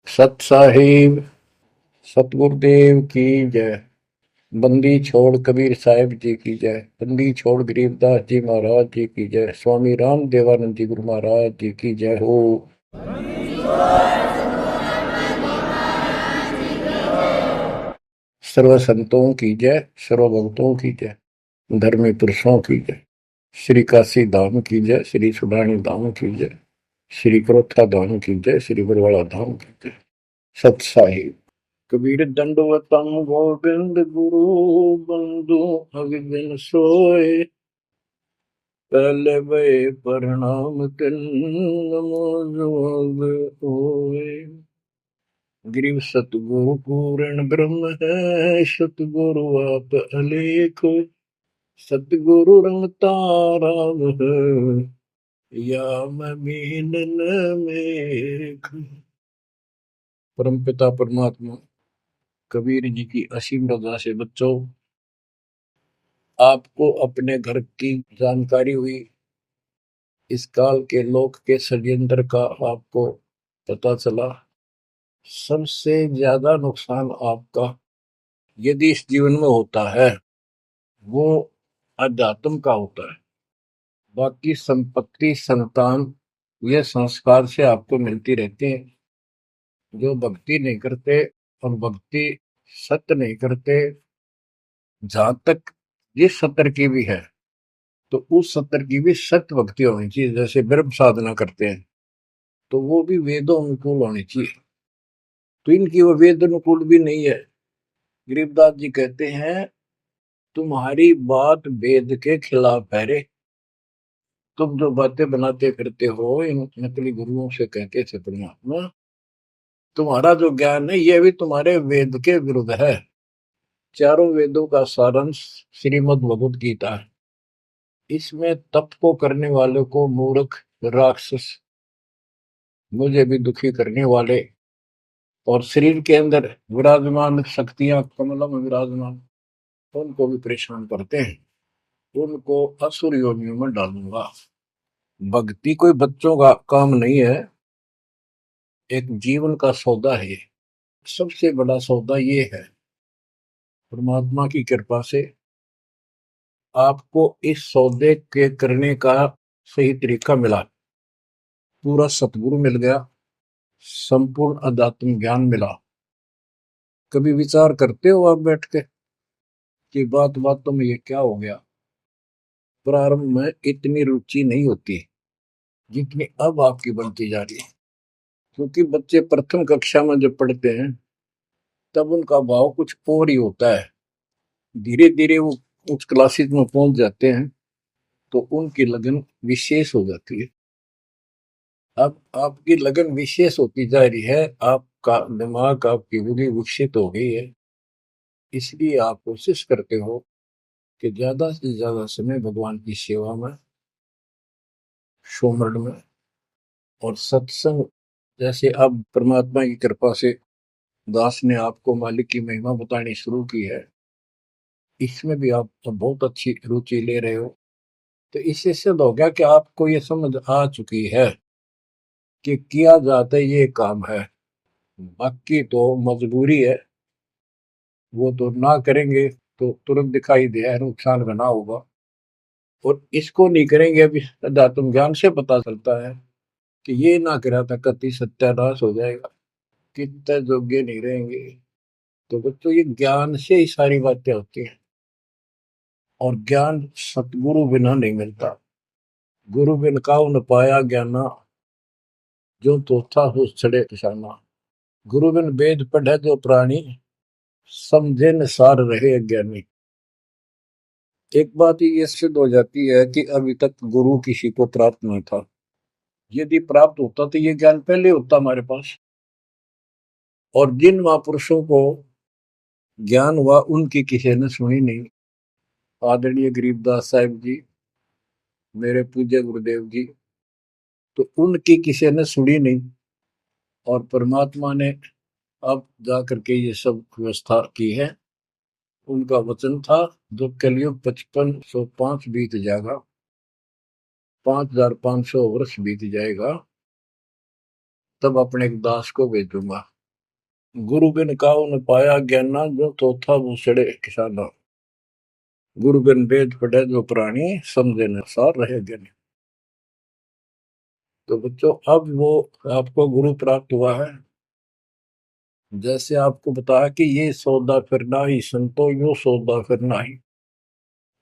सत साहिब सतगुरुदेव की जय। बंदी छोड़ कबीर साहिब जी की जय। बंदी छोड़ गरीबदास जी महाराज जी की जय। स्वामी राम देवानंद जी गुरु महाराज जी की जय हो। सर्व संतों की जय, सर्व भक्तों की जय, धर्मी पुरुषों की जय। श्री काशी धाम की जय, श्री सुडानी धाम की जय, श्री क्रोथा धाम की जय, श्री बरवाड़ा धाम की जय। सत साहिब। कबीर दंडवतम गोविंद गुरु बंधु अविबिन सोए। पहले भय प्रणाम तिन नमो जोग होए। गिरिव सतगुरु पूर्ण ब्रह्म है, सतगुरु आप अलेख। सतगुरु रंगता राम है, या मैं मीनन मेख। परमपिता परमात्मा कबीर जी की असीम रजा से बच्चों, आपको अपने घर की जानकारी हुई। इस काल के लोक के षड्यंत्र का आपको पता चला। सबसे ज्यादा नुकसान आपका यदि इस जीवन में होता है वो अध्यात्म का होता है। बाकी संपत्ति संतान ये संस्कार से आपको मिलती रहती है। जो भक्ति नहीं करते और भक्ति सत्य नहीं करते, जहां तक जिस सत्र की भी है तो उस सत्र की भी सत्य भक्ति होनी चाहिए। जैसे ब्रह्म साधना करते हैं तो वो भी वेदों अनुकूल होनी चाहिए। तो इनकी वो वेद अनुकूल भी नहीं है। गरीबदास जी कहते हैं, तुम्हारी बात वेद के खिलाफ है रे। तुम जो बातें बनाते फिरते हो इन नकली गुरुओं से कहते थे परमात्मा, तुम्हारा जो ज्ञान है ये भी तुम्हारे वेद के विरुद्ध है। चारों वेदों का सारांश श्रीमद् भगवद गीता है। इसमें तप को करने वाले को मूर्ख, राक्षस, मुझे भी दुखी करने वाले और शरीर के अंदर विराजमान शक्तियां कमलों में विराजमान, उनको भी परेशान करते हैं। उनको असुर योनियों में डालूंगा। भक्ति कोई बच्चों का काम नहीं है, एक जीवन का सौदा है। सबसे बड़ा सौदा ये है, परमात्मा की कृपा से आपको इस सौदे के करने का सही तरीका मिला। पूरा सतगुरु मिल गया, संपूर्ण अध्यात्म ज्ञान मिला। कभी विचार करते हो आप बैठ के कि बात बातों में ये क्या हो गया? प्रारंभ में इतनी रुचि नहीं होती जितनी अब आपकी बनती जा रही है। क्योंकि बच्चे प्रथम कक्षा में जब पढ़ते हैं तब उनका भाव कुछ और ही होता है। धीरे धीरे वो उच्च क्लासेस में पहुंच जाते हैं तो उनकी लगन विशेष हो जाती है। अब आपकी लगन विशेष होती जा रही है, आपका दिमाग, आपकी बुद्धि विकसित हो गई है। इसलिए आप कोशिश करते हो कि ज्यादा से ज्यादा समय भगवान की सेवा में, सुमरण में और सत्संग। जैसे अब परमात्मा की कृपा से दास ने आपको मालिक की महिमा बतानी शुरू की है, इसमें भी आप तो बहुत अच्छी रुचि ले रहे हो। तो इससे सिद्ध हो गया कि आपको ये समझ आ चुकी है कि किया जाता है ये काम है। बाकी तो मजबूरी है, वो तो ना करेंगे तो तुरंत दिखाई दे नुकसान बना होगा। और इसको नहीं करेंगे, अभी अध्यात्म ज्ञान से पता चलता है कि ये ना करा था कति सत्यानाश हो जाएगा, कितने योग्य नहीं रहेंगे। तो बच्चों ये ज्ञान से ही सारी बातें होती हैं। और ज्ञान सतगुरु बिना नहीं मिलता। गुरु बिन काऊ न पाया ज्ञाना, जो तो था हो छड़े किसाना। गुरु बिन वेद पढ़े जो प्राणी, समझे न सार रहे अज्ञानी। एक बात ये सिद्ध हो जाती है कि अभी तक गुरु किसी को प्राप्त नहीं था। यदि प्राप्त होता तो ये ज्ञान पहले होता हमारे पास। और जिन महापुरुषों को ज्ञान हुआ उनकी किसी ने सुनी नहीं। आदरणीय गरीबदास साहिब जी, मेरे पूज्य गुरुदेव जी, तो उनकी किसी ने सुनी नहीं। और परमात्मा ने अब जा करके ये सब व्यवस्था की है। उनका वचन था, जो कलयुग 5505 बीत जाएगा, 5500 वर्ष बीत जाएगा, तब अपने एक दास को भेजूंगा। गुरु बिन काहू न पाया ज्ञाना, जो चौथा वो सड़े किसाना। गुरु बिन वेद पढ़े जो प्राणी, समझे न सार रहे ज्ञानी। तो बच्चों, अब वो आपको गुरु प्राप्त हुआ है। जैसे आपको बताया कि ये सौदा फिर नाही संतो, यो सौदा फिर नाही।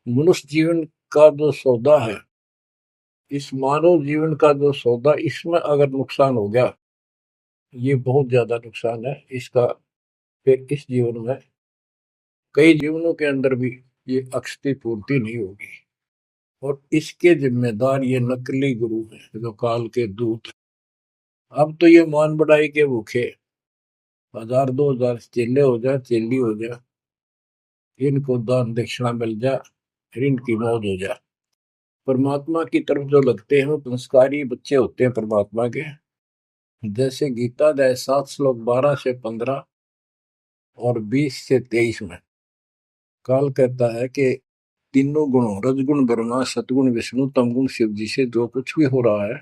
मनुष्य जीवन का जो सौदा है, इस मानव जीवन का जो सौदा, इसमें अगर नुकसान हो गया, ये बहुत ज्यादा नुकसान है इसका। फिर इस जीवन में, कई जीवनों के अंदर भी ये अक्षति पूर्ति नहीं होगी। और इसके जिम्मेदार ये नकली गुरु हैं, जो काल के दूत। अब तो ये मान बढ़ाई के भूखे, 1000 2000 चेले हो जाए, चेली हो जाए, इनको दान दक्षिणा मिल जाए, फिर इनकी मौज हो जाए। परमात्मा की तरफ जो लगते हैं वो संस्कारी बच्चे होते हैं परमात्मा के। जैसे गीता अध्याय 7 श्लोक 12 से 15 और 20 से 23 में काल कहता है कि तीनों गुणों, रजगुण ब्रह्मा, सतगुण विष्णु, तमगुण शिव जी से जो कुछ भी हो रहा है,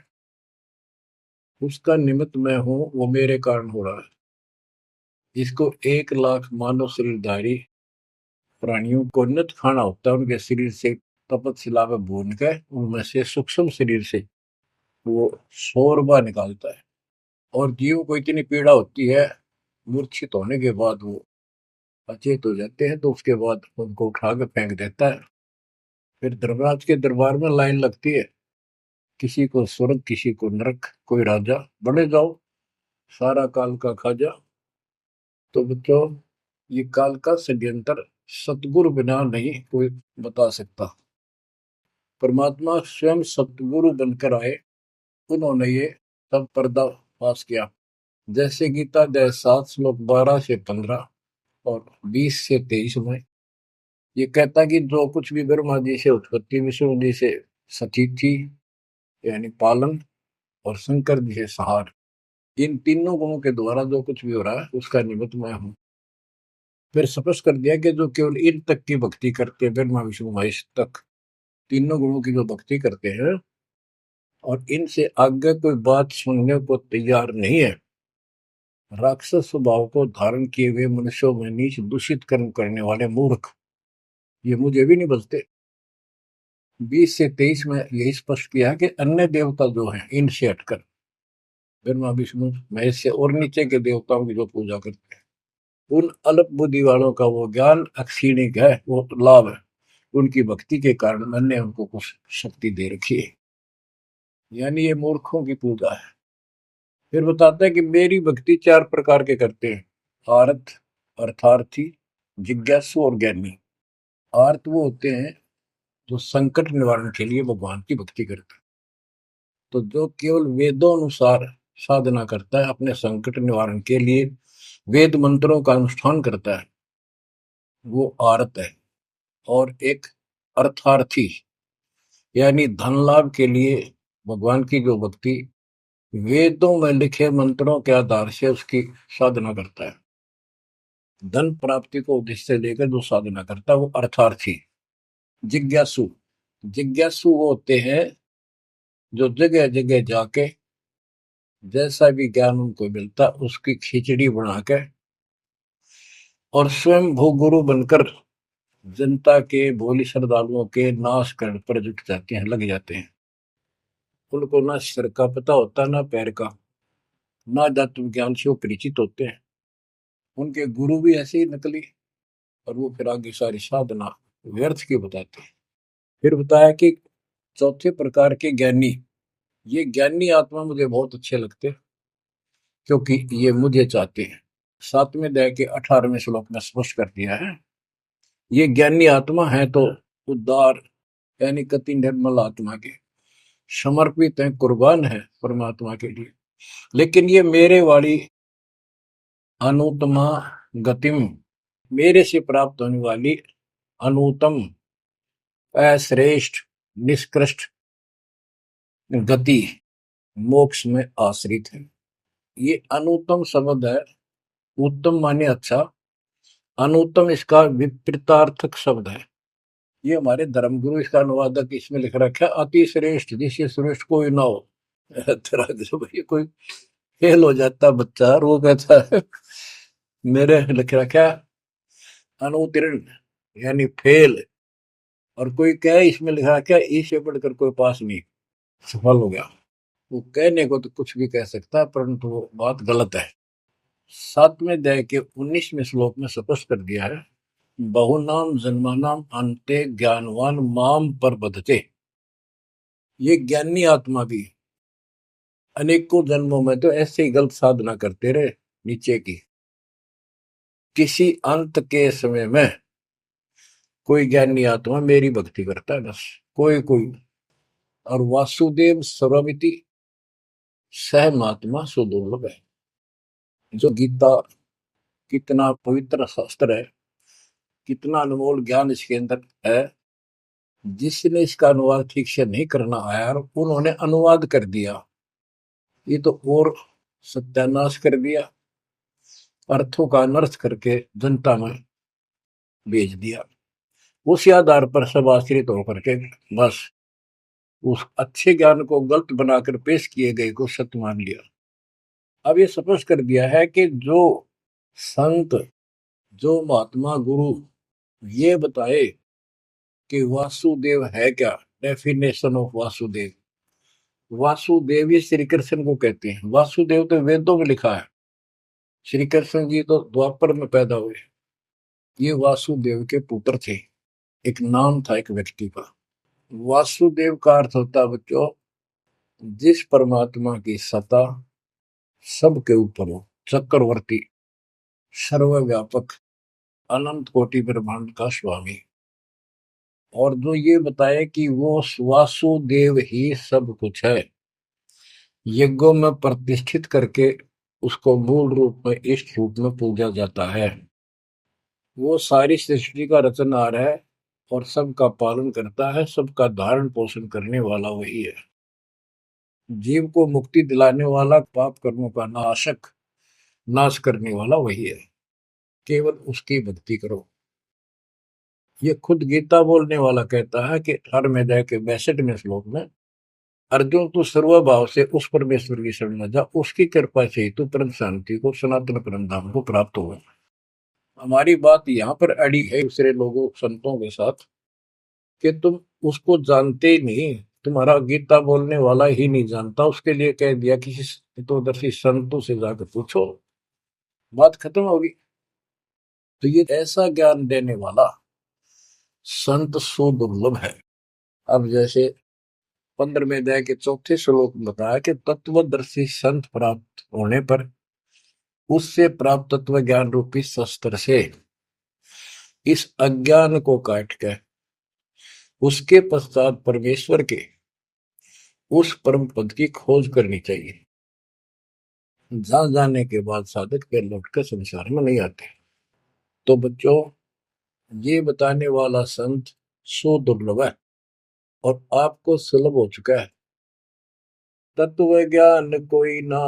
उसका निमित्त मैं हूं, वो मेरे कारण हो रहा है। इसको 1 लाख मानव शरीरधारी प्राणियों को नित खाना होता है। उनके शरीर से तपत में भून के, उनमें से सूक्ष्म शरीर से वो शोरबा निकालता है। और जीव को इतनी पीड़ा होती है, मूर्छित होने के बाद वो अचेत हो जाते हैं, तो उसके बाद उनको उठा के फेंक देता है। फिर धर्मराज के दरबार में लाइन लगती है, किसी को स्वर्ग, किसी को नरक, कोई राजा, बने जाओ, सारा काल का खाजा। तो बच्चों, ये काल का षड्यंत्र सतगुरु बिना नहीं कोई बता सकता। परमात्मा स्वयं सतगुरु बनकर आए, उन्होंने ये सब पर्दा पास किया। जैसे गीता अध्याय 7 श्लोक 12 से 15 और 20 से 23 में ये कहता कि जो कुछ भी ब्रह्मा जी से उत्पत्ति, विष्णु जी से सतीथि यानी पालन, और शंकर जी से संहार, इन तीनों गुणों के द्वारा जो कुछ भी हो रहा है, उसका निमित्त मैं हूं। फिर स्पष्ट कर दिया कि जो केवल इन तक की भक्ति करते हैं, ब्रह्मा विष्णु महेश तक तीनों गुणों की जो भक्ति करते हैं, और इनसे आगे कोई बात सुनने को तैयार नहीं है, राक्षस स्वभाव को धारण किए हुए मनुष्यों में नीच दूषित कर्म करने वाले मूर्ख, ये मुझे भी नहीं बचते। 20 से 23 में यही स्पष्ट किया कि अन्य देवता जो हैं, इनसे हटकर ब्रह्मा विष्णु महेश से और नीचे के देवताओं की जो पूजा करते हैं, उन अल्प बुद्धि वालों का वो ज्ञान अक्षीणिक है, वो लाभ है। उनकी भक्ति के कारण मैंने उनको कुछ शक्ति दे रखी है, यानी ये मूर्खों की पूजा है। फिर बताता है कि मेरी भक्ति 4 प्रकार के करते हैं, आर्त, अर्थार्थी, जिज्ञासु और ज्ञानी। आर्त वो होते हैं जो संकट निवारण के लिए भगवान की भक्ति करते हैं। तो जो केवल वेदों अनुसार साधना करता है, अपने संकट निवारण के लिए वेद मंत्रों का अनुष्ठान करता है, वो आर्त है। और एक अर्थार्थी, यानी धन लाभ के लिए भगवान की जो भक्ति वेदों में लिखे मंत्रों के आधार से उसकी साधना करता है, धन प्राप्ति को उद्देश्य लेकर जो साधना करता है, वो अर्थार्थी। जिज्ञासु, जिज्ञासु वो होते हैं जो जगह जगह जाके जैसा भी ज्ञान उनको मिलता उसकी खिचड़ी बना के और स्वयं भूगुरु बनकर जनता के, भोली श्रद्धालुओं के नाश करने पर जुट जाते हैं, लग जाते हैं। उनको ना सिर का पता होता, ना पैर का, ना तत्व ज्ञान से वो परिचित होते हैं। उनके गुरु भी ऐसे ही नकली, और वो फिर आगे सारी साधना व्यर्थ की बताते हैं। फिर बताया कि चौथे प्रकार के ज्ञानी, ये ज्ञानी आत्मा मुझे बहुत अच्छे लगते हैं, क्योंकि ये मुझे चाहते हैं। 7वें अध्याय के 18वें श्लोक में स्पष्ट कर दिया है, ये ज्ञानी आत्मा है तो उद्धार, यानी कति निर्मल आत्मा के समर्पित है, कुर्बान है परमात्मा के लिए। लेकिन ये मेरे वाली अनुत्तमा गतिम, मेरे से प्राप्त होने वाली अनुत्तम, अश्रेष्ठ, निष्कृष्ट गति, मोक्ष में आश्रित है। ये अनुत्तम शब्द है, उत्तम माने अच्छा, अनुत्तम इसका विपरीतार्थक शब्द है। ये हमारे धर्मगुरु इसका अनुवादक इसमें लिख रखा है, अति श्रेष्ठ, जिससे श्रेष्ठ कोई ना हो। तरह से भाई कोई फेल हो जाता बच्चा और वो कहता है मेरे लिख रखा अनुत्तीर्ण यानी फेल, और कोई कहे इसमें लिखा क्या इससे पढ़कर कोई पास नहीं, सफल हो गया। वो कहने को तो कुछ भी कह सकता है, परंतु वो बात गलत है। 7वें अध्याय के 19वें श्लोक में स्पष्ट कर दिया है, बहुनाम जन्मानाम अंते ज्ञानवान माम पर बधते। ये ज्ञानी आत्मा भी अनेकों जन्मों में तो ऐसे ही गलत साधना करते रहे नीचे की, किसी अंत के समय में कोई ज्ञानी आत्मा मेरी भक्ति करता है, बस कोई कोई। और वासुदेव सर्वमिति सह महात्मा सुदुर्लभ है। जो गीता कितना पवित्र शास्त्र है, कितना अनमोल ज्ञान इसके अंदर है, जिसने इसका अनुवाद ठीक से नहीं करना आया और उन्होंने अनुवाद कर दिया, ये तो और सत्यानाश कर दिया, अर्थों का अनर्थ करके जनता में भेज दिया। उसी आधार पर सब आश्रित होकर के बस उस अच्छे ज्ञान को गलत बनाकर पेश किए गए को सत्य मान लिया। अब ये स्पष्ट कर दिया है कि जो संत, जो महात्मा गुरु ये बताए कि वासुदेव है क्या, डेफिनेशन ऑफ वासुदेव। वासुदेव ही श्री कृष्ण को कहते हैं। वासुदेव तो वेदों में लिखा है, श्री कृष्ण जी तो द्वापर में पैदा हुए। ये वासुदेव के पुत्र थे, एक नाम था एक व्यक्ति का। वासुदेव का अर्थ होता है बच्चों, जिस परमात्मा की सत्ता सबके ऊपर हो, चक्रवर्ती, सर्वव्यापक, अनंत कोटि ब्रह्मांड का स्वामी। और जो ये बताए कि वो वासुदेव ही सब कुछ है, यज्ञों में प्रतिष्ठित करके उसको मूल रूप में इष्ट रूप में पूजा जाता है। वो सारी सृष्टि का रचनहार है और सबका पालन करता है, सबका धारण पोषण करने वाला वही है। जीव को मुक्ति दिलाने वाला, पाप कर्मों का नाशक, नाश करने वाला वही है। केवल उसकी भक्ति करो। ये खुद गीता बोलने वाला कहता है कि हर अध्याय के 62वें श्लोक में, अर्जुन तू सर्वभाव से उस परमेश्वर की शरण में जा, उसकी कृपा से ही तू परम शांति को, सनातन परम धाम को प्राप्त होगा। हमारी बात यहाँ पर अड़ी है दूसरे लोगों संतों के साथ कि तुम उसको जानते ही नहीं, तुम्हारा गीता बोलने वाला ही नहीं जानता, उसके लिए कह दिया किसी हितोदर्शी संतों से जाकर पूछो, बात खत्म होगी। तो ये ऐसा ज्ञान देने वाला संत सुदुर्लभ है। अब जैसे 15वें अध्याय के 4थे श्लोक में बताया कि तत्वदर्शी संत प्राप्त होने पर उससे प्राप्त तत्व ज्ञान रूपी शस्त्र से इस अज्ञान को काट के उसके पश्चात परमेश्वर के उस परम पद की खोज करनी चाहिए। जहां जाने के बाद साधक फिर लौटकर संसार में नहीं आते। तो बच्चों, ये बताने वाला संत सुदुर्लभ है और आपको सुलभ हो चुका है। तत्व ज्ञान कोई ना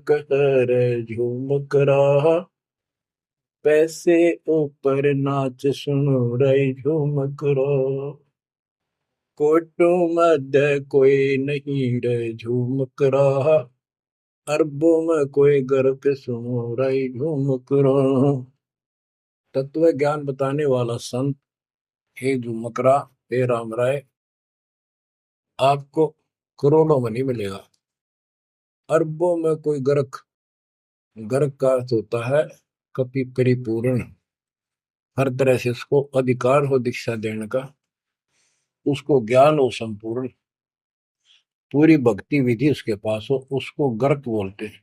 कर झूमक रहा, पैसे ऊपर नाच सुनो रही झूमक रहा, कोटों मध्य कोई नहीं रे झूमक रहा, अरबों में कोई गर्क सुनो रही झूमक रहा। तत्व ज्ञान बताने वाला संत हे झूमक रहा, हे राम राय, आपको करोड़ों में नहीं मिलेगा। अरबों में कोई गर्क, गर्क का अर्थ होता है कपि परिपूर्ण, हर तरह से उसको अधिकार हो दीक्षा देने का, उसको ज्ञान हो संपूर्ण, पूरी भक्ति विधि उसके पास हो, उसको गर्क बोलते हैं।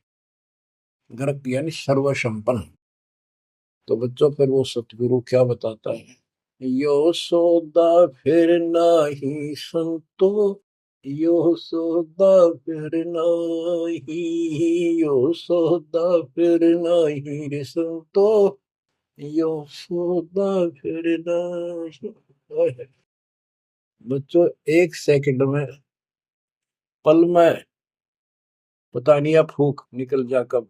गर्क यानी सर्वसंपन्न। तो बच्चों, फिर वो सतगुरु क्या बताता है, यो सौदा फिर नाही संतो, यो सौदा फिर नाही, यो सौदा फिर नाही रे संतो, यो सौदा फिर नाही। बच्चों, एक सेकंड में, पल में, पता नहीं आप फूक निकल जा कब।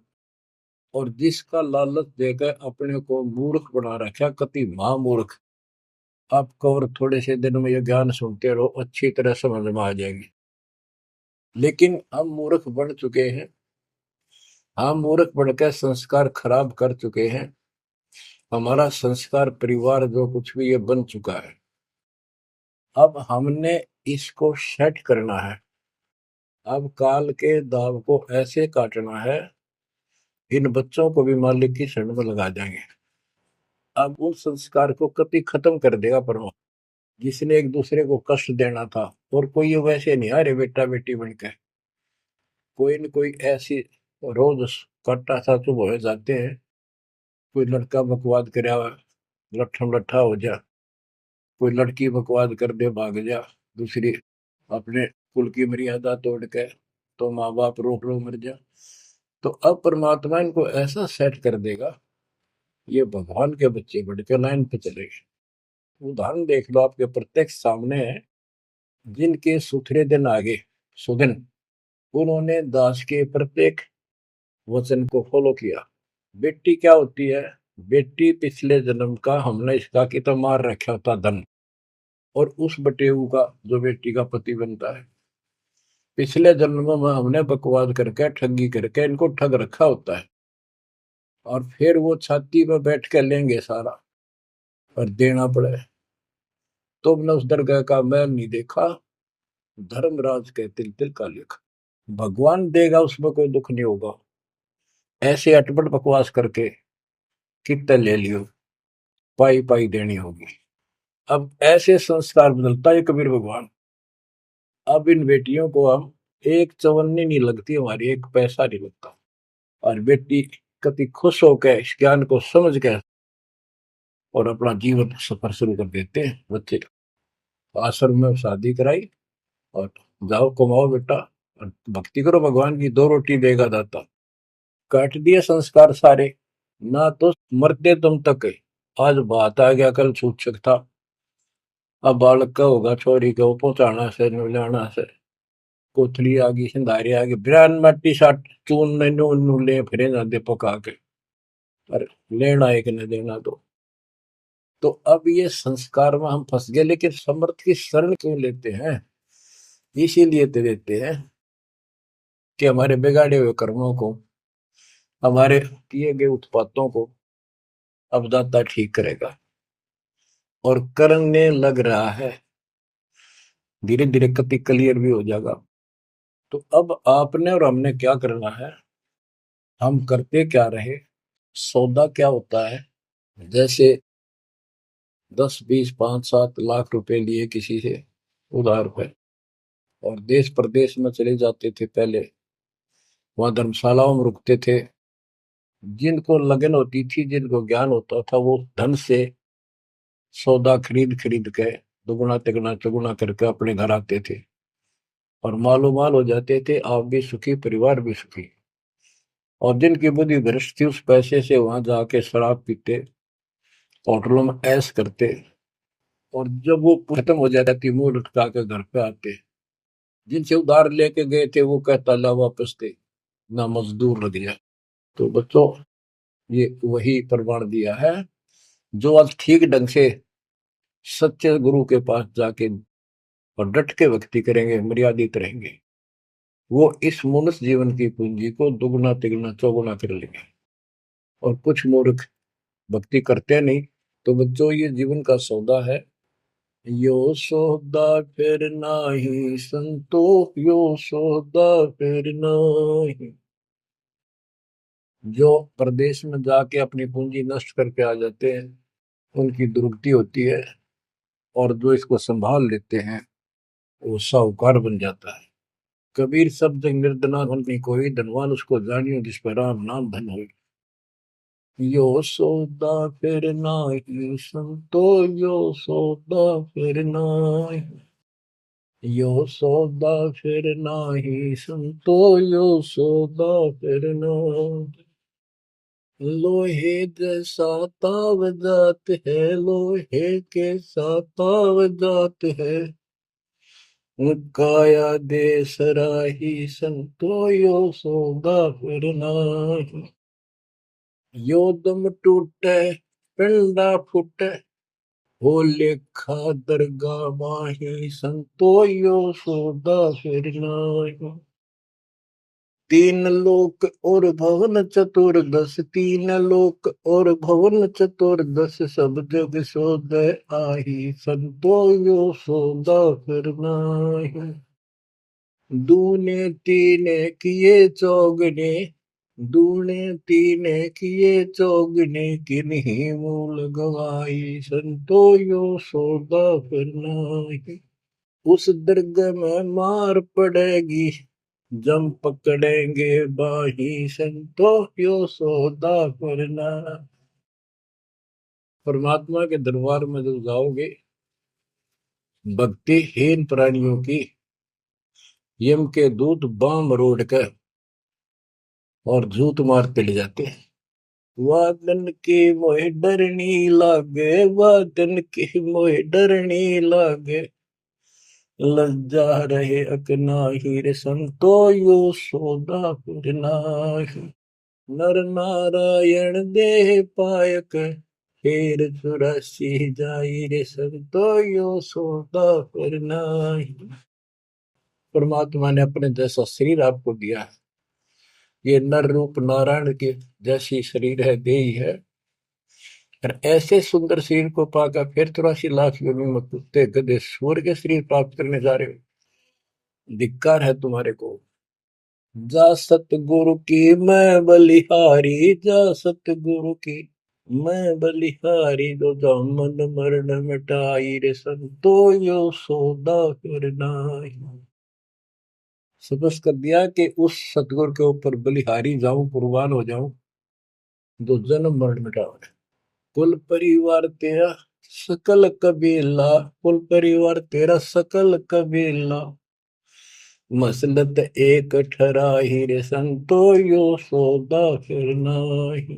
और जिसका लालच देकर अपने को मूर्ख बना रखा, कति महामूर्ख। आपको और थोड़े से दिन में ये ज्ञान सुनते रहो, अच्छी तरह समझ में आ जाएगी। लेकिन हम मूर्ख बन चुके हैं, हम मूर्ख बनकर संस्कार खराब कर चुके हैं। हमारा संस्कार परिवार जो कुछ भी ये बन चुका है, अब हमने इसको सेट करना है। अब काल के दाव को ऐसे काटना है, इन बच्चों को भी मालिक की शरण में लगा देंगे। अब उस संस्कार को कभी खत्म कर देगा परमात्मा। जिसने एक दूसरे को कष्ट देना था, और कोई ये वैसे नहीं आ रहे बेटा बेटी बनकर, कोई न कोई ऐसी रोज काटा सा चुभ हो जाते हैं। कोई लड़का बकवाद करे लट्ठम लट्ठा हो जा, कोई लड़की बकवाद कर दे भाग जा दूसरी, अपने कुल की मर्यादा तोड़ के, तो माँ बाप रोक लो मर जा। तो अब परमात्मा इनको ऐसा सेट कर देगा, ये भगवान के बच्चे बढ़ के लाइन पे चलेंगे। उदाहरण देख लो, आपके प्रत्यक्ष सामने है। जिनके सुथरे दिन आगे सुदिन, उन्होंने दास के प्रत्येक वचन को फॉलो किया। बेटी क्या होती है? बेटी पिछले जन्म का हमने इसका कितना मार रखा होता धन, और उस बटेऊ का जो बेटी का पति बनता है, पिछले जन्म में हमने बकवाद करके ठगी करके इनको ठग रखा होता है। और फिर वो छाती पर बैठ कर लेंगे सारा, और देना पड़े। तुमने उस दरगाह का मैल नहीं देखा, धर्मराज के तिल तिल का लेखा। भगवान देगा, उसमें कोई दुख नहीं होगा। ऐसे अटपट बकवास करके कितने ले लियो, पाई पाई देनी होगी। अब ऐसे संस्कार बदलता है कबीर भगवान। अब इन बेटियों को हम एक चवन्नी नहीं लगती हमारी, एक पैसा नहीं लगता। और बेटी कति खुश होकर इस ज्ञान को समझ के और अपना जीवन सफर शुरू कर देते हैं। बच्चे आश्रम में शादी कराई, और जाओ कमाओ बेटा, और भक्ति करो भगवान की, दो रोटी देगा दाता। काट दिए संस्कार सारे, ना तो मरते तुम तक है। आज बात आ गया, कल छूट सकता। अब बालक का होगा, छोरी को पहुंचाना से नुलाना से, कोथली आ गई, सिंधारी आ गई, बिरान मट्टी साट चून नू ले फिरे जाते पका के, पर लेना एक न देना दो। तो अब ये संस्कार में हम फंस गए। लेकिन समर्थ की शरण क्यों लेते हैं? इसीलिए तो देते हैं कि हमारे बिगाड़े हुए कर्मों को, हमारे किए गए उत्पातों को अब दाता ठीक करेगा। और करने लग रहा है, धीरे धीरे कति क्लियर भी हो जाएगा। तो अब आपने और हमने क्या करना है, हम करते क्या रहे, सौदा क्या होता है। जैसे 10, 20, 5, 7 लाख रुपए लिए किसी से उधार पे, और देश प्रदेश में चले जाते थे पहले, वहां धर्मशालाओं में रुकते थे। जिनको लगन होती थी, जिनको ज्ञान होता था, वो धन से सौदा खरीद खरीद के दुगुना तिगुना चौगुना करके अपने घर आते थे, और मालो माल हो जाते थे। आप भी सुखी, परिवार भी सुखी। और जिनकी बुद्धि भ्रष्ट थी, उस पैसे से वहां जाके शराब पीते, होटलों में ऐश करते, और जब वो खत्म हो जाता थी, मुंह लटका के घर पे आते। जिनसे उधार लेके गए थे, वो कहता ला वापस थे, ना मजदूर लग गया। तो बच्चों, ये वही प्रमाण दिया है। जो आज ठीक ढंग से सच्चे गुरु के पास जाके और डट के भक्ति करेंगे, मर्यादित रहेंगे, वो इस मनुष्य जीवन की पूंजी को दुगुना तिगुना चौगुना कर लेंगे। और कुछ मूर्ख भक्ति करते नहीं। तो बच्चों, ये जीवन का सौदा है। यो सौदा फिर नाही संतो, यो सौदा फिर नाही। जो प्रदेश में जाके अपनी पूंजी नष्ट करके आ जाते हैं, उनकी दुर्गति होती है। और जो इसको संभाल लेते हैं, वो साहूकार बन जाता है। कबीर शब्द निर्धना धन नहीं कोई, धनवान उसको जानियो जिस पर राम नाम धन हो। यो सौदा फिर नाही संतो, यो सौदा फिर नाही, यो सौदा फिर नाही संतो, यो सौदा फिर नाही। लोहे जैसा ताव जात है, लोहे के साथ ताव जात है, काया दे सराही संतो, यो सौदा फिर नाही। यो दम टूटे पिंडा फूटे, हो लेखा दरगाह माही संतो, यो सौदा फिर नाही। तीन लोक और भवन चतुर्दश, तीन लोक और भवन चतुर्दश, सब जग सोदय आही, संतो यो सौदा फिर नाही। दूने तीने किए चौगने, दूने तीने किए चौगने, किन्हीं मूल गवाई, संतो यो सौदा फिर नाही। उस दर्ग में मार पड़ेगी, जम पकड़ेंगे बाही, संतो यो सौदा करना। परमात्मा के दरबार में जब जाओगे, भक्तिहीन प्राणियों की यम के दूत बाम रोड कर और जूत मारते ले जाते हैं। वादन की मोह डरनी लागे, वादन की मोह डरनी लागे, लज्जा रहे अकनाही, रे संतो यो सौदा फिर नाही। नर नारायण देह पायक, फेर 84 जाई, रे संतो यो सौदा फिर नाही। परमात्मा ने अपने जैसा शरीर आपको दिया है, ये नर रूप नारायण के जैसी शरीर है, देही है, और ऐसे सुंदर शरीर को पाकर फिर 84 लाख योनि में कुत्ते गधे सूर के शरीर प्राप्त करने जा रहे हो। धिक्कार है तुम्हारे को। जा सतगुरु की मैं बलिहारी, जा सतगुरु की मैं बलिहारी, जो जामन मरण मिटाई, रे संतो यो सौदा फिर नाही। सपस कर दिया कि उस सतगुरु के ऊपर बलिहारी जाऊं, कुर्बान हो जाऊं, जो जन्म मरण मिटाओ। कुल परिवार तेरा सकल कबीला, कुल परिवार तेरा सकल कबीला, मसलत एक ठराही, रे संतो यो सौदा फिर नाही।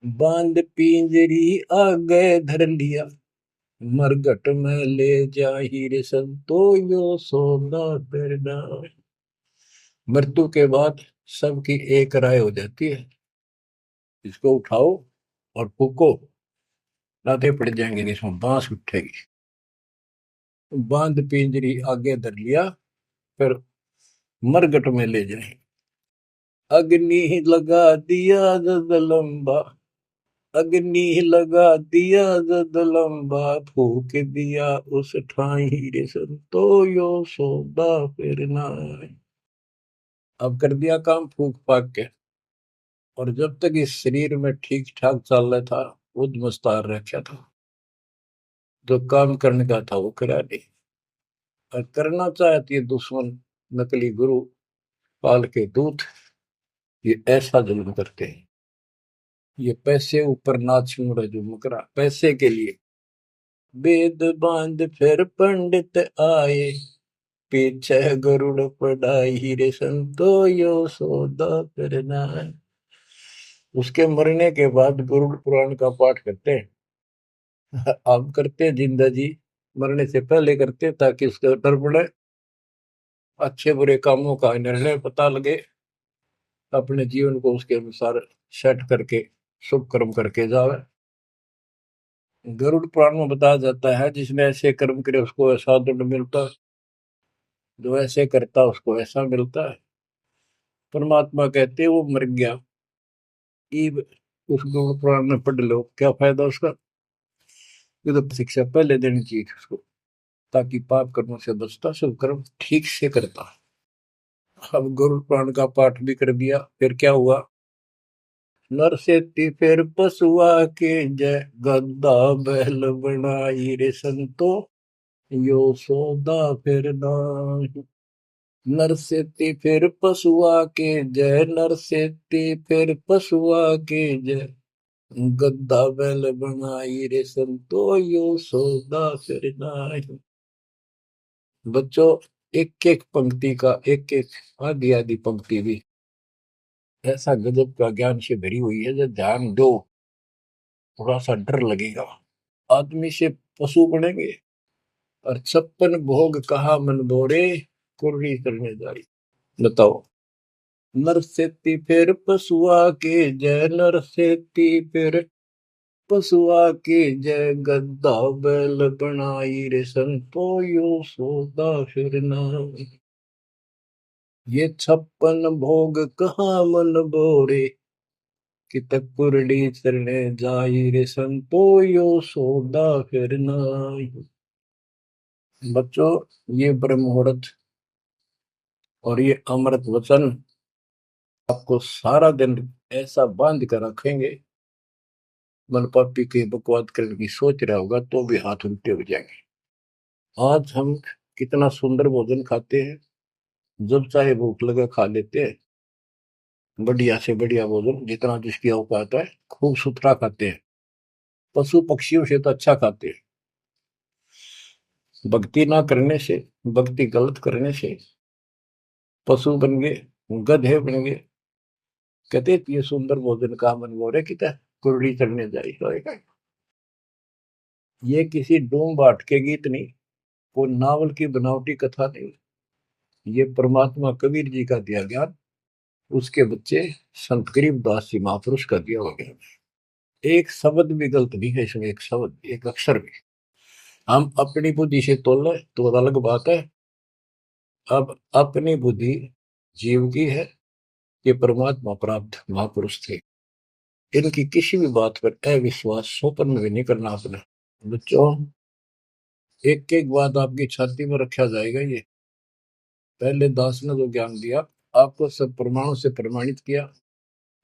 बांध पिंजरी आगे धर लिया, मरघट में ले जाही, रे संतो यो सौदा फिर नाही। मृत्यु के बाद सबकी एक राय हो जाती है, इसको उठाओ और फूको, लाते पड़ जाएंगे, इसमें बांस उठेगी। बांध पिंजरी आगे धर लिया, फिर मरघट में ले जाए। अग्नि लगा दिया जद लंबा, अग्नि लगा दिया जद लंबा, फूक दिया उस ठाई, रे संतो यो सौदा फिर नाई। अब कर दिया काम फूक फाक के, और जब तक इस शरीर में ठीक ठाक चल रहा था, उद मुस्तार रखा था, जो काम करने का था वो करा नहीं। और करना चाहती है दुश्मन, नकली गुरु, काल के दूत, ये ऐसा जुल्म करते हैं। ये पैसे ऊपर नाचियों जो मुकरा पैसे के लिए। वेद बांध फिर पंडित आए, पीछे गरुड़ पढ़ाई, रे संतो यो सौदा करना है। उसके मरने के बाद गरुड़ पुराण का पाठ करते हैं। आप करते हैं जिंदा जी, मरने से पहले करते ताकि उसका डर पड़े, अच्छे बुरे कामों का निर्णय पता लगे, अपने जीवन को उसके अनुसार सेट करके शुभ कर्म करके जावे। गरुड़ पुराण में बताया जाता है, जिसने ऐसे कर्म करे उसको ऐसा दंड मिलता है, जो ऐसे करता उसको ऐसा मिलता है। परमात्मा कहते वो मर गया, ईब उस गरुड़ पुराण में पढ़ लो, क्या फायदा उसका। ये तो शिक्षा पहले देनी चाहिए थी उसको, ताकि पाप कर्मों से बचता, शुभ कर्म ठीक से करता। अब गरुड़ पुराण का पाठ भी कर दिया, फिर क्या हुआ। नर से फिर पशुआ के जय, गद्दा बैल बनाई, रे संतो यो सौदा फिर नाही। नर से फिर पशुआ के जय, नर से फिर पशुआ के जय, गद्दा बैल बनाई, रे संतो यो सौदा फिर नाही। बच्चों, एक एक पंक्ति का एक एक आधी आधी पंक्ति भी ऐसा गजब का ज्ञान से भरी हुई है, जो ध्यान दो थोड़ा सा डर लगेगा। आदमी से पशु बनेंगे, और 56 भोग कहा मन बोरे, कुर्री करने जारी। बताओ। नर सेती फिर पशुआ के जय, नर सेती फिर पशुआ के जय, गद्दा बैल बनाई, रे संतो यो सौदा फिर नाही। ये 56 भोग कहाँ मन बोरे, कि तक कुरडी चरणे जाई रे संतो यो सौदा फिर नाई। बच्चों, ये ब्रह्म मुहूर्त और ये अमृत वचन आपको सारा दिन ऐसा बांध कर रखेंगे, मन पापी के बकवाद करने की सोच रहा होगा तो भी हाथ उल्टे हो जाएंगे। आज हम कितना सुंदर भोजन खाते हैं, जब चाहे भूख लगे खा लेते हैं, बढ़िया से बढ़िया भोजन जितना जिसकी औकात है खूब सुथरा खाते हैं, पशु पक्षियों से तो अच्छा खाते हैं। भक्ति ना करने से, भक्ति गलत करने से पशु बन गए, गधे बन गए। कहते ये सुंदर भोजन का मन गोरे कि कुरड़ी चढ़ने जाए होएगा। ये किसी डूम बाट के गीत नहीं, कोई नावल की बनावटी कथा नहीं, ये परमात्मा कबीर जी का दिया ज्ञान, उसके बच्चे संत गरीबदास जी महापुरुष का दिया हुआ ज्ञान। एक शब्द भी गलत नहीं है इसमें, एक शब्द, एक अक्षर भी। हम अपनी बुद्धि से तोल तो अलग बात है। अब अपनी बुद्धि जीव की है, ये परमात्मा प्राप्त महापुरुष थे, इनकी किसी भी बात पर अविश्वास सोपन में भी नहीं करना अपना। बच्चों, एक एक बात आपकी छाती में रखा जाएगा। ये पहले दास ने जो ज्ञान दिया आपको सब प्रमाणों से प्रमाणित किया,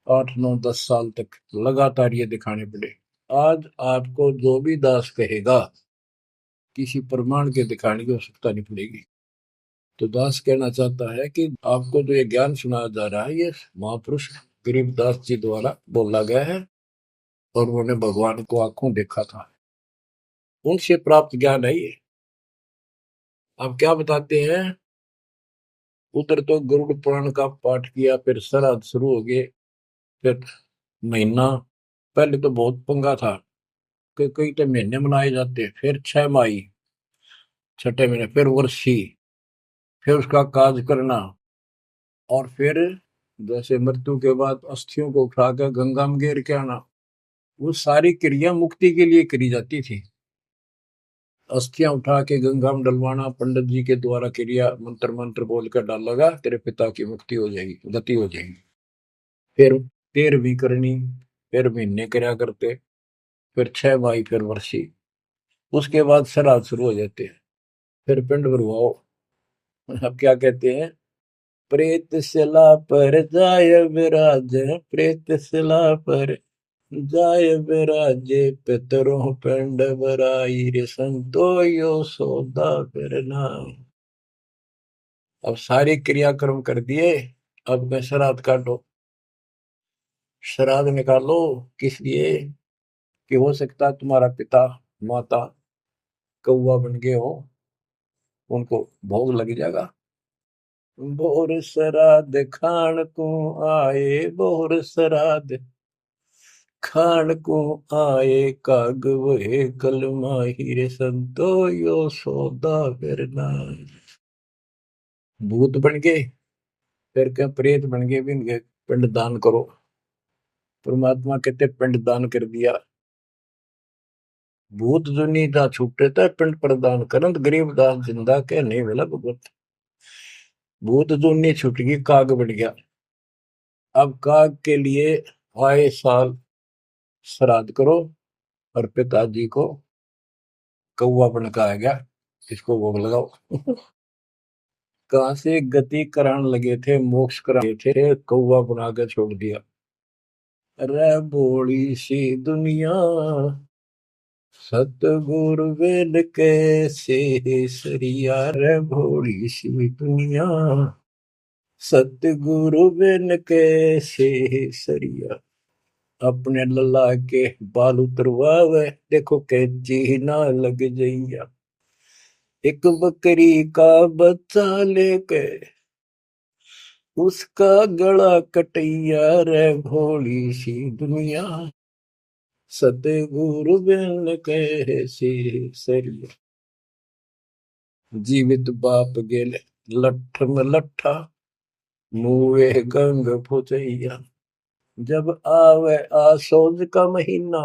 8 9 10 साल तक लगातार ये दिखाने पड़े। आज आपको जो भी दास कहेगा किसी प्रमाण के दिखाने की आवश्यकता नहीं पड़ेगी। तो दास कहना चाहता है कि आपको जो ये ज्ञान सुनाया जा रहा है ये महापुरुष गरीबदास जी द्वारा बोला गया है, और उन्होंने भगवान को आंखों देखा था, उनसे प्राप्त ज्ञान है ये। अब क्या बताते हैं, उधर तो गरुड़ पुराण का पाठ किया, फिर श्राद्ध शुरू हो गए, फिर महीना, पहले तो बहुत पंगा था कि कई तो महीने मनाए जाते, फिर 6 माही, छठे महीने, फिर वर्षी, फिर उसका काज करना, और फिर जैसे मृत्यु के बाद अस्थियों को उठाकर गंगा में गिर के आना। वो सारी क्रिया मुक्ति के लिए करी जाती थी। अस्थियां उठा के गंगा में डलवाना, पंडित जी के द्वारा क्रिया मंत्र मंत्र बोलकर डालेगा, तेरे पिता की मुक्ति हो जाएगी, गति हो जाएगी। फिर 13वीं करनी, फिर महीने कर्या करते, फिर 6 माही, फिर वर्षी, उसके बाद श्राद्ध शुरू हो जाते हैं, फिर पिंड भरवाओ। अब क्या कहते हैं, प्रेत शिला पर जाय विराज, प्रेत शिला पर जाय विराजे, पितरों पिंड भराई रे संतो यो सौदा करना। अब सारे क्रियाक्रम कर दिए, अब मैं श्राद्ध काटो, श्राद्ध निकालो। किस लिए कि हो सकता है तुम्हारा पिता माता कौवा बन गए हो, उनको भोग लग जाएगा। बोर श्राद्ध खान को आए, बोर श्राद्ध खान को आए, काग वहे कल माही रे संतो यो सौदा करना। भूत बन गए, फिर क्या प्रेत बन गए, भी इनके पिंड दान करो। परमात्मा कहते पिंड दान कर दिया, भूत जो नहीं था छूटे था पिंड प्रदान करंत, गरीबदास जिंदा के नहीं मिला भगवत। भूत जो नहीं छूट गई, काग बन गया। अब काग के लिए आए साल श्राद्ध करो, और पिताजी को कौवा बन का आ गया, इसको भोग लगाओ। कहां से गति कराने लगे थे, मोक्ष कराने थे, कौवा बना के छोड़ दिया। अरे भोली सी दुनिया, सतगुरु वेद कैसे सरिया, रे भोली सी दुनिया, सतगुरु वेद कैसे सरिया। अपने लल्ला के बाल उतरवावे, देखो कैची ना लग जइया। एक बकरी का बच्चा लेके उसका गला कटैया, रे भोली सी दुनिया, सतगुरु बिन कैसे सरिया। जीवित बाप गेले लठ में लट्ठा, मुए गंग फुचैया। जब आवे आसोज का महीना,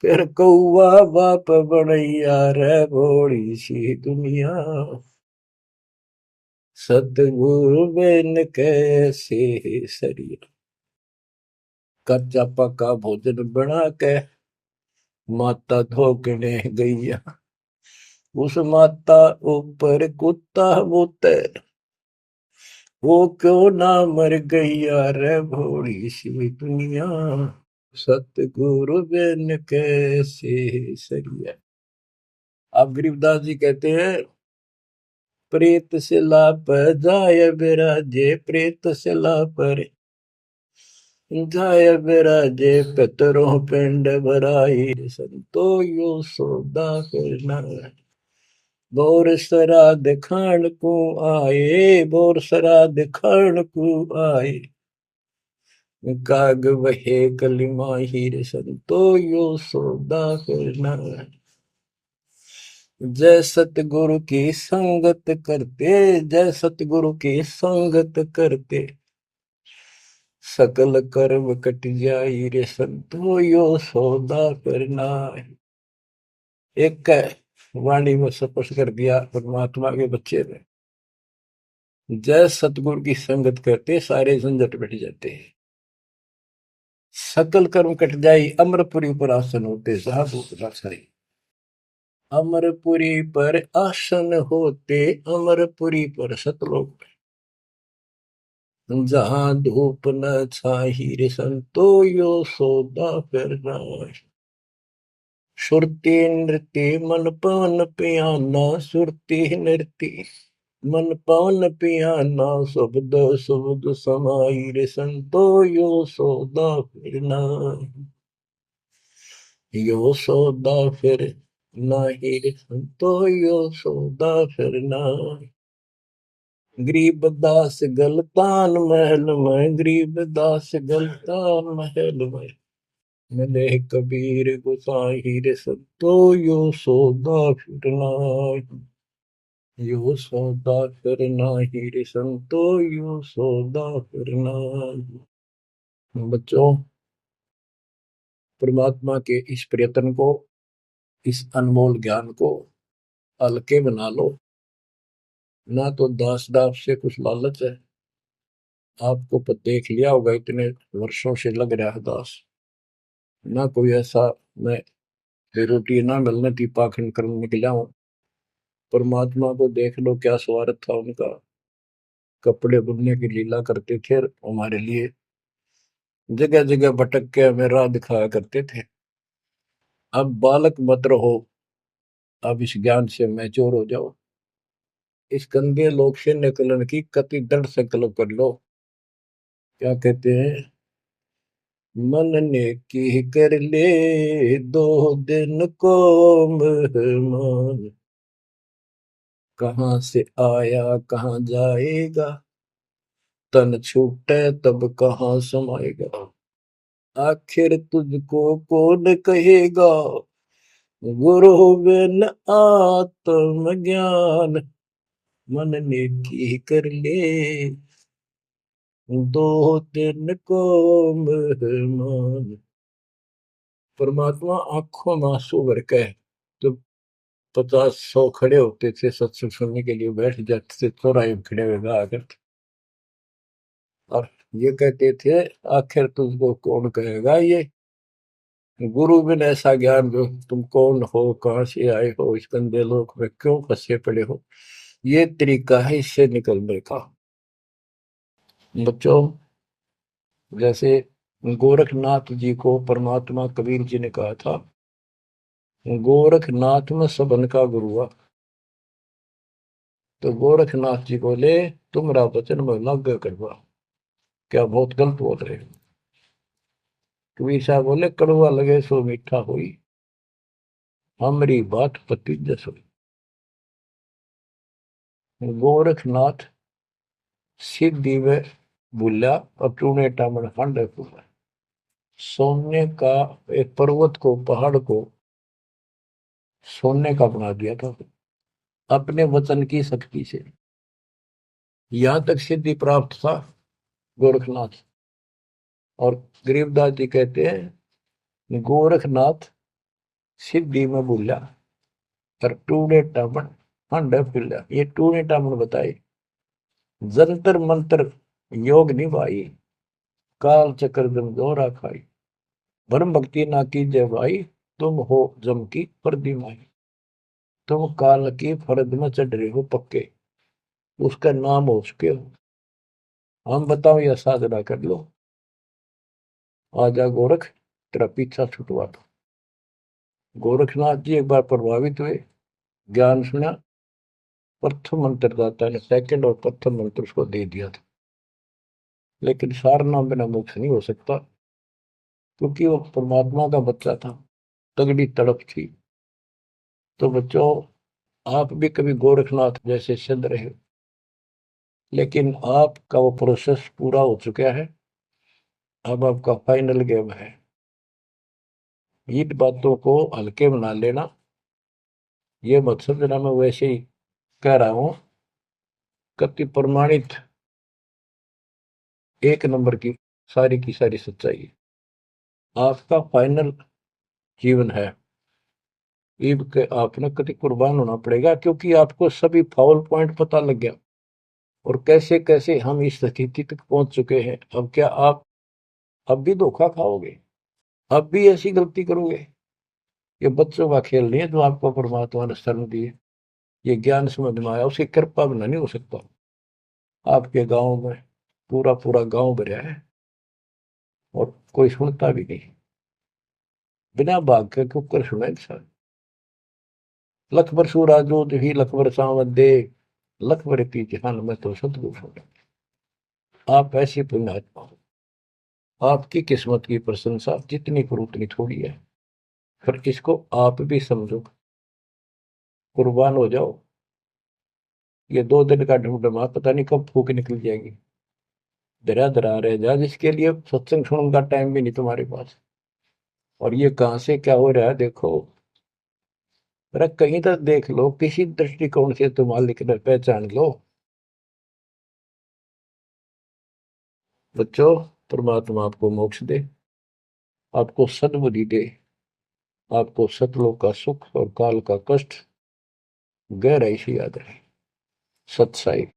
फिर कौआ बाप बनैया, रे भोली सी दुनिया, सतगुरु बिन कैसे सरिया। कच्चा पका भोजन बना के माता धोकने गैया। उस माता ऊपर कुत्ता बोते, वो क्यों ना मर गैया रे भोली सी दुनिया। सतगुरु बिन कैसे सरिया। अब गरीबदास जी कहते हैं, प्रेत शिला पर जाय बिराजे, प्रेत शिला पर जाय बिराजे, पितरों पिंड भराई, संतो यो सौदा करना। बोर श्राद्ध खान को आए, बोर श्राद्ध खान को आए, काग वहे कलिमा हीर, संतो यो सौदा करना। जय सतगुरु की संगत करते, जय सतगुरु की संगत करते, सकल कर्म कट जाई रे, संतो यो सौदा करना। एक वाणी में स्पष्ट कर दिया परमात्मा के बच्चे ने, जय सतगुरु की संगत करते सारे झंझट मिट जाते हैं, सकल कर्म कट जाई, अमरपुरी पर आसन होते साधु रासाई। अमरपुरी पर आसन होते, अमरपुरी पर सतलोक, जहां धूप न छाही रे, संतो यो सौदा करना। सुरती नृत्य मन पवन पियाना, सुरती नृत्य मन पवन पियाना, शब्द शब्द समाई रे, संतो यो सौदा फिरना। यो सौदा फिर नाही रे, संतो यो सौदा फिरना। गरीब दास गलतान महल में, गरीब दास गलतान महल में, मिले कबीर गुसाई रे, संतो यो सौदा फिरना। यो सौदा फिरना ही रे, संतो यो सौदा फिरना। बच्चों, परमात्मा के इस प्रयत्न को, इस अनमोल ज्ञान को हल्के बना लो। ना तो दास दास से कुछ लालच है, आपको देख लिया होगा इतने वर्षों से लग रहा है दास, ना कोई ऐसा मैं रोटी ना मिलने थी पाखंड करने निकला हूं। परमात्मा को देख लो क्या स्वार्थ था उनका, कपड़े बुनने की लीला करते थे हमारे लिए, जगह जगह भटक के हमें राह दिखाया करते थे। अब बालक मत रहो, अब इस ज्ञान से मैच्योर हो जाओ, इस गंदे लोक से निकलने की कति दृढ़ संकल्प कर लो। क्या कहते हैं, मन ने की कर ले 2 दिन को मेहमान, कहाँ से आया कहाँ जाएगा, तन छूटे तब कहाँ समाएगा। आखिर तुझको कौन कहेगा, गुरु बिन आत्म ज्ञान, मन ने की कर ले 2 दिन को मेहमान। परमात्मा आंखों में आंसू भर के तो 50-100 खड़े होते थे सत्संग सुनने के लिए, बैठ जाते थे चौराहे में खड़े हुए गा कर, और ये कहते थे आखिर तुझको कौन कहेगा, ये गुरु बिन ऐसा ज्ञान जो, तुम कौन हो कहाँ से आए हो, इस गंदे लोक में क्यों फंसे पड़े हो, ये तरीका है इससे निकलने का। बच्चों, जैसे गोरखनाथ जी को परमात्मा कबीर जी ने कहा था, गोरखनाथ में सबन का गुरुआ, तो गोरखनाथ जी बोले तुमरा वचन में लाग करवा, क्या बहुत गलत बोल रहे हो। कबीर साहब बोले कड़वा लगे सो मीठा हुई, हमारी बात पति जस हुई। गोरखनाथ सिद्धि में भूला और टूने टामन खंड फूला, सोने का एक पर्वत को, पहाड़ को सोने का बना दिया था अपने वचन की शक्ति से। यहां तक सिद्धि प्राप्त था गोरखनाथ। और गरीबदास जी कहते हैं गोरखनाथ सिद्धि में भूला और टूने टामन खंड फूला। ये टूने टामन बताए जंतर मंत्र योग निभाई, काल चक्र जम जोरा खाई, ब्रह्म भक्ति ना कीजिए भाई, तुम हो जम की परदीमाई। तुम काल की फरद में चढ़ रहे हो पक्के, उसका नाम हो चुके हो। हम बताओ या साधना कर लो, आजा गोरख तेरा पीछा छुटवा दो। गोरखनाथ जी एक बार प्रभावित हुए, ज्ञान सुना, प्रथम मंत्र दाता ने सेकंड और प्रथम मंत्र उसको दे दिया था। लेकिन सार नाम बिना मोक्ष नहीं हो सकता, क्योंकि वो परमात्मा का बच्चा था, तगड़ी तड़प थी। तो बच्चों, आप भी कभी गोरखनाथ जैसे सिद्ध रहे, लेकिन आपका वो प्रोसेस पूरा हो चुका है। अब आपका फाइनल गेम है। इन बातों को हल्के में ना लेना, ये मत समझना मैं वैसे ही कह रहा हूं। कति प्रमाणित एक नंबर की सारी सच्चाई है। आपका फाइनल जीवन है, ईब के आपने कति कुर्बान होना पड़ेगा, क्योंकि आपको सभी फाउल पॉइंट पता लग गया और कैसे कैसे हम इस स्थिति तक पहुंच चुके हैं। अब क्या आप अब भी धोखा खाओगे? अब भी ऐसी गलती करोगे? ये बच्चों का खेल नहीं है जो आपको परमात्मा ने शरण दी है। ये ज्ञान समझ में आया, उसकी कृपा बिना नहीं हो सकता। आपके गांव में पूरा पूरा गांव भरा है और कोई सुनता भी नहीं, बिना भाग के कुकर सुना इंसान। लख बर सूरा जो ही लख बर सावन दे, लख बर पी जहान में तो सतगुरु सुने। आप ऐसी पुण्यात्मा हो, आपकी किस्मत की प्रशंसा जितनी करो उतनी थोड़ी है। फिर इसको आप भी समझो, कुर्बान हो जाओ। ये 2 दिन का ढूंढमा पता नहीं कब फूक निकल जाएगी। धरा धरा रह जा, जिसके लिए सत्संग सुनने का टाइम भी नहीं तुम्हारे पास। और ये कहां से क्या हो रहा है देखो, जरा कहीं तक देख लो, किसी दृष्टिकोण से तुम मालिक ने पहचान लो। बच्चों, परमात्मा आपको मोक्ष दे, आपको सद्बुद्धि दे, आपको सतलोक का सुख और काल का कष्ट गहराई से याद रहे। सत साई।